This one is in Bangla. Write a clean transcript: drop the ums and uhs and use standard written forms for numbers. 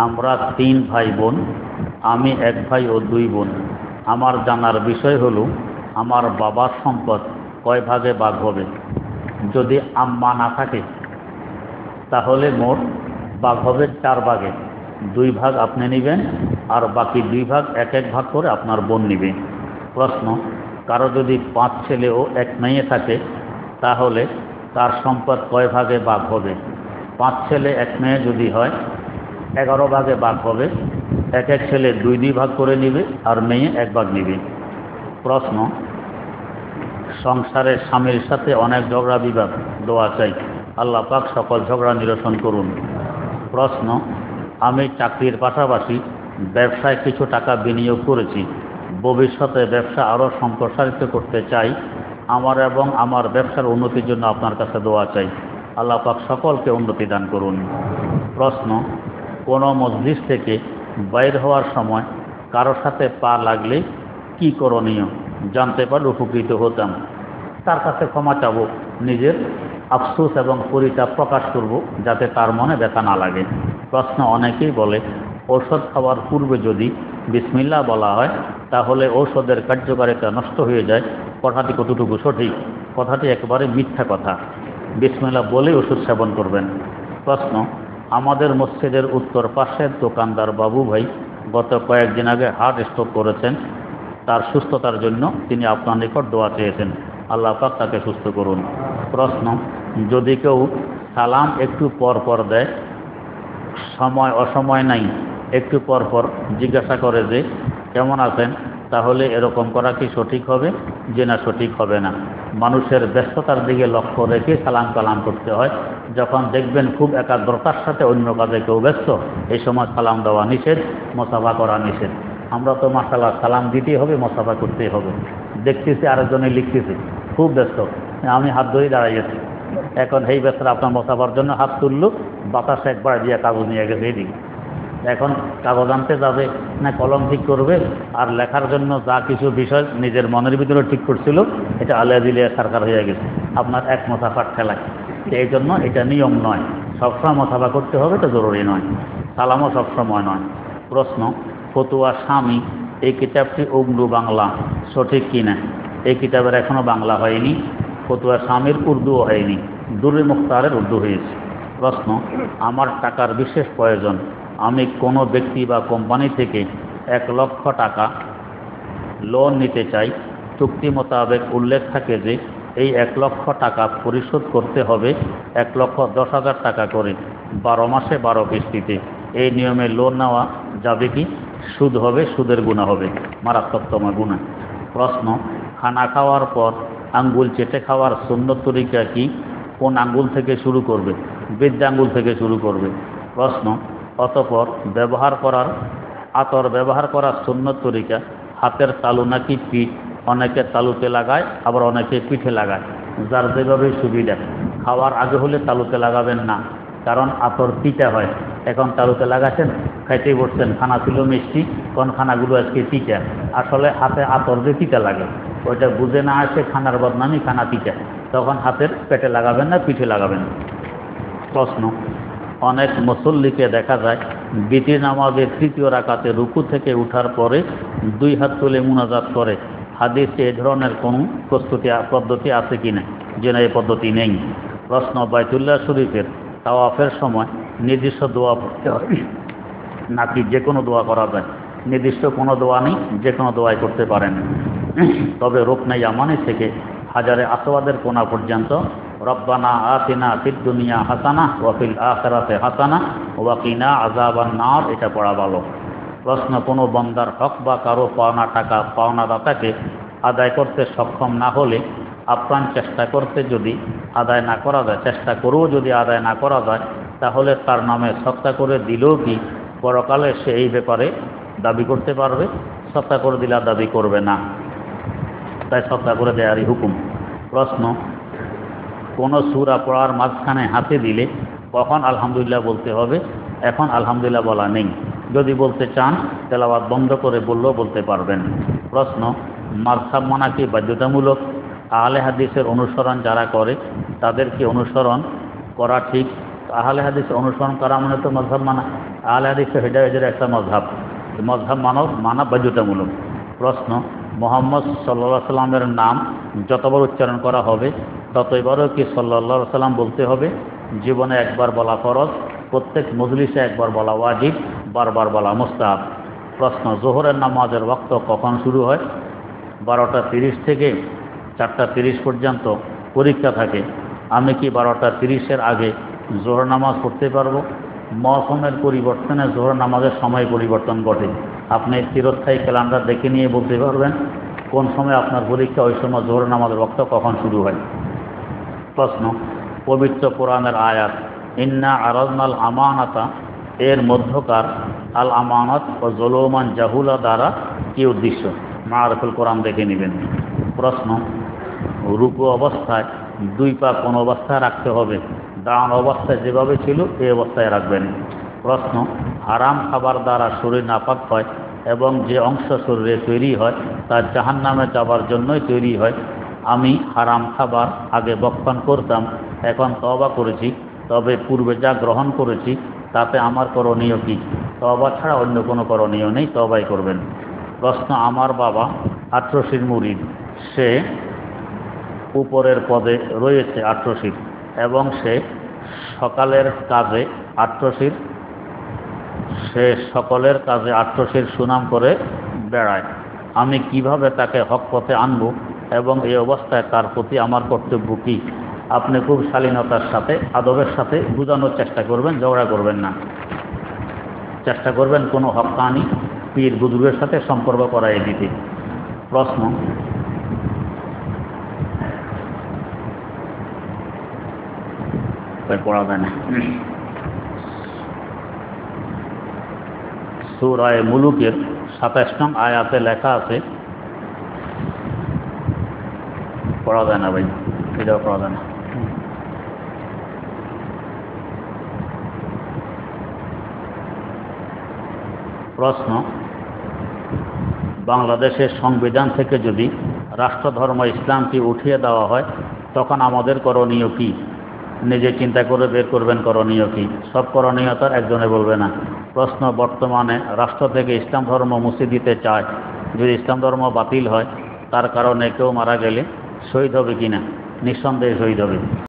আমরা 3 ভাই বোন, আমি 1 ভাই ও 2 বোন। আমার জানার বিষয় হলো আমার বাবার সম্পদ কয় ভাগে ভাগ হবে। যদি আম্মা না থাকে তাহলে মোট ভাগ হবে 4 ভাগে। 2 ভাগ আপনি নেবেন আর বাকি 2 ভাগ এক ভাগ করে আপনার বোন নেবে। প্রশ্ন, কারো যদি 5 ছেলে ও 1 মেয়ে থাকে তাহলে তার সম্পদ কয় ভাগে ভাগ হবে। 5 ছেলে 1 মেয়ে যদি হয় 11 ভাগে ভাগ হবে। এক ছেলে 2 ভাগ করে নেবে আর মেয়ে 1 ভাগ নেবে। প্রশ্ন, সংসারে স্বামীর সাথে অনেক ঝগড়া বিবাদ, দোয়া চাই, আল্লাহ পাক সকল ঝগড়া নিরসন করুন। প্রশ্ন, আমি চাকরির পাশাপাশি ব্যবসায় কিছু টাকা বিনিয়োগ করেছি। ভবিষ্যতে ব্যবসা আরও সম্প্রসারিত করতে চাই। আমার এবং আমার ব্যবসার উন্নতির জন্য আপনার কাছে দোয়া চাই, আল্লাহ পাক সকলকে উন্নতি দান করুন। প্রশ্ন, কোনো মজলিস থেকে বাইর হওয়ার সময় কারোর সাথে পা লাগলে কি করণীয়, জানতে পারলে উপকৃত হতাম। তার কাছে ক্ষমা চাবো, নিজের আফসোস এবং পরিতাপ প্রকাশ করব যাতে তার মনে ব্যথা না লাগে। প্রশ্ন, অনেকেই বলে ঔষধ খাওয়ার পূর্বে যদি বিসমিল্লাহ বলা হয় তাহলে ঔষধের কার্যকারিতা নষ্ট হয়ে যায়। কথাটি কতটুকু সঠিক? কথাটি একেবারে মিথ্যা কথা। বিসমিল্লাহ বলে ওষুধ সেবন করবেন। প্রশ্ন, আমাদের মসজিদের উত্তর পাশের দোকানদার বাবু ভাই গত কয়েকদিন আগে হার্ট স্ট্রোক করেছেন। তার সুস্থতার জন্য তিনি আপনার নিকট দোয়া চেয়েছেন, আল্লাহ পাক তাকে সুস্থ করুন। প্রশ্ন, যদি কেউ সালাম একটু পর পর দেয়, সময় অসময় নাই, একটু পর পর জিজ্ঞাসা করে যে কেমন আছেন, তাহলে এরকম করা কি সঠিক হবে যে না সঠিক হবে না? মানুষের ব্যস্ততার দিকে লক্ষ্য রেখে সালাম কালাম করতে হয়। যখন দেখবেন খুব একাগ্রতার সাথে অন্য কাজে কেউ ব্যস্ত, এই সময় সালাম দেওয়া নিষেধ, মোসাফা করা নিষেধ। আমরা তো মাশাআল্লাহ সালাম দিতেই হবে, মোসাফা করতেই হবে। দেখতেছি আরেকজনে লিখতেছে, খুব ব্যস্ত, আমি হাত ধরেই দাঁড়াইয়াছি। এখন এই ব্যস্তটা আপনার মোসাফার জন্য হাত তুললো, বাতাসে একবার দিয়ে কাগজ নিয়ে গেছে এইদিকে। এখন কাগজ আনতে যাবে না কলম ঠিক করবে, আর লেখার জন্য যা কিছু বিষয় নিজের মনের ভিতরে ঠিক করছিল এটা আলিয়া দিলিয়া সরকার হয়ে গেছে আপনার এক মোসাফার ঠেলায়। এই জন্য এটা নিয়ম নয়, সবসময় মোসাফা করতে হবে, তো জরুরি নয়। সালামও সবসময় নয়। প্রশ্ন, ফতুয়া স্বামী এই কিতাবটি উর্দু বাংলা সঠিক কিনা? এই কিতাবের এখনও বাংলা হয়নি। ফতুয়া স্বামীর উর্দুও হয়নি, দুরুল মুখতারের উর্দু হয়েছে। প্রশ্ন, আমার টাকার বিশেষ প্রয়োজন। আমি কোনো ব্যক্তি বা কোম্পানি থেকে 1 লক্ষ টাকা লোন নিতে চাই। চুক্তি মোতাবেক উল্লেখ থাকে যে এই 1 লক্ষ টাকা পরিশোধ করতে হবে 1,10,000 টাকা করে 12 মাসে 12 কিস্তিতে। এই নিয়মে লোন নেওয়া যাবে কি? সুদ হবে, সুদের গুনাহ হবে, মারাত্মকতম গুনাহ। প্রশ্ন, খানা খাওয়ার পর আঙ্গুল চেটে খাওয়ার সুন্নত তরিকা কি? কোন আঙ্গুল থেকে শুরু করবে? বৃদ্ধ আঙ্গুল থেকে শুরু করবে। প্রশ্ন, অতঃপর আতর ব্যবহার করার সুন্নত তরিকা হাতের তালু নাকি পিঠ? অনেকে তালুতে লাগায়, আবার অনেকে পিঠে লাগায়, যার যেভাবে সুবিধা। খাওয়ার আগে হলে তালুতে লাগাবেন না, কারণ আতর তিতা হয়। এখন তালুতে লাগাচ্ছেন, খাইতেই বসছেন, খানা ছিল মিষ্টি, কোন খানাগুলো আজকে তিতা। আসলে হাতে আতর দিয়ে তিতা লাগে, ওইটা বুঝে না আসে খানার বদনামি, খানা তিতা। তখন হাতের পেটে লাগাবেন না, পিঠে লাগাবেন। প্রশ্ন, অনেক মুসল্লিকে দেখা যায় বিতির নামাজের 3য় রাকাতে রুকু থেকে উঠার পরে 2 হাত তুলে মুনাজাত করে। হাদিসে এ ধরনের কোনো পদ্ধতি আছে কি না? যে না, এই পদ্ধতি নেই। প্রশ্ন, বাইতুল্লাহ শরীফের তাওয়াফের সময় নির্দিষ্ট দোয়া পড়তে হয় নাকি যে কোনো দোয়া করা যায়? নির্দিষ্ট কোনো দোয়া নেই, যে কোনো দোয়াই করতে পারেন। তবে রুকনে ইয়ামানি থেকে হাজারে আসওয়াদের কোণা পর্যন্ত রব্বানা আতিনা ফিদ দুনিয়া হাসানা ওয়া ফিল আখিরাতি হাসানা ওয়া কিনা আযাবান নার, এটা পড়া ভালো। প্রশ্ন, কোনো বান্দার হক বা কারো পাওনা টাকা পাওনাদাতাকে আদায় করতে সক্ষম না হলে আপ্রাণ চেষ্টা করতে যদি আদায় না করা যায়, চেষ্টা করেও যদি আদায় না করা যায়, তাহলে তার নামে সত্তা করে দিলেও কি পরকালে সে এই ব্যাপারে দাবি করতে পারবে? সত্তা করে দিলে দাবি করবে না, তাই সত্তা করে দেয়ারই হুকুম। প্রশ্ন, কোনো সূরা পড়ার মাঝখানে হাতে দিলে কখন আলহামদুলিল্লাহ বলতে হবে? এখন আলহামদুলিল্লাহ বলা নেই, যদি বলতে চান তেলাওয়াত বন্ধ করে বললেও বলতে পারবেন। প্রশ্ন, মাযহাব মানা কি বাধ্যতামূলক? আহলে হাদিসের অনুসরণ যারা করে তাদেরকে অনুসরণ করা ঠিক? আহলে হাদিস অনুসরণ করা মানে তো মাযহাব মানা। আহলে হাদিস হেদায়েতের একটা মজহাব, মজহাব মানা বাধ্যতামূলক। প্রশ্ন, মোহাম্মদ সাল্লাল্লাহু সাল্লামের নাম যতবার উচ্চারণ করা হবে ততবারও কি সাল্লাল্লাহু সাল্লাম বলতে হবে? জীবনে একবার বলা ফরজ, প্রত্যেক মজলিসে একবার বলা ওয়াজিব, বারবার বলা মুস্তাহাব। প্রশ্ন, জোহরের নামাজের ওয়াক্ত কখন শুরু হয়? 12টা 30 থেকে 4টা 30 পর্যন্ত পরীক্ষা থাকে। আমি কি 12টা 30-এর আগে জোহর নামাজ পড়তে পারবো? মৌসুমের পরিবর্তনে জোহর নামাজের সময় পরিবর্তন ঘটে। আপনি চিরস্থায়ী ক্যালেন্ডার দেখে নিয়ে বলতে পারবেন কোন সময় আপনার পরীক্ষা, ওই সময় জোহর নামাজের ওয়াক্ত কখন শুরু হয়। প্রশ্ন, পবিত্র কোরআনের আয়াত ইন্না আরাদনাল আমানাতা এর মধ্যকার আল আমানত ও জুলুমান জাহুলা দ্বারা কি উদ্দেশ্য? মাআরিফুল কোরআন দেখে নেবেন। প্রশ্ন, রুকু অবস্থায় 2 পা কোন অবস্থায় রাখতে হবে? দাঁড়ানো অবস্থায় যেভাবে ছিল এই অবস্থায় রাখবেন। প্রশ্ন, হারাম খাবার দ্বারা শরীর নাপাক হয় এবং যে অংশ শরীরে তৈরি হয় তা জাহান্নামে যাবার জন্যই তৈরি হয়। আমি হারাম খাবার আগে ভক্ষণ করতাম, এখন তওবা করেছি, তবে পূর্বে যা গ্রহণ করেছি তাতে আমার করণীয় কি? তওবা ছাড়া অন্য কোনো করণীয় নেই, তওবাই করবেন। প্রশ্ন, আমার বাবা আট্রসির মুরিদ, সে উপরের পদে রয়েছে আট্রসির এবং সে সকলের কাজে আট্রসির সুনাম করে বেড়ায়। আমি কিভাবে তাকে হক পথে আনব এবং এই অবস্থায় তার প্রতি আমার কর্তব্য কী? আপনি খুব শালীনতার সাথে, আদবের সাথে বোঝানোর চেষ্টা করবেন, ঝগড়া করবেন না। চেষ্টা করবেন কোনো হক্কানি পীর বুজুর্গের সাথে সম্পর্ক করাই দিতে। প্রশ্ন, পড়া যায় না। সূরা মুলুকের 27 নং আয়াতে লেখা আছে, পড়া যায় না ভাই, এটাও পড়া যায় না। প্রশ্ন, বাংলাদেশের সংবিধান থেকে যদি রাষ্ট্রধর্ম ইসলামকে উঠিয়ে দেওয়া হয় তখন আমাদের করণীয় কি? নিজে চিন্তা করে বের করবেন করণীয় কি। সব করণীয় তার একজনে বলবে না। প্রশ্ন, বর্তমানে রাষ্ট্র থেকে ইসলাম ধর্ম মুছে দিতে চায়, যদি ইসলাম ধর্ম বাতিল হয় তার কারণে কেউ মারা গেলে শহীদ হবে কিনা? নিঃসন্দেহে শহীদ হবে।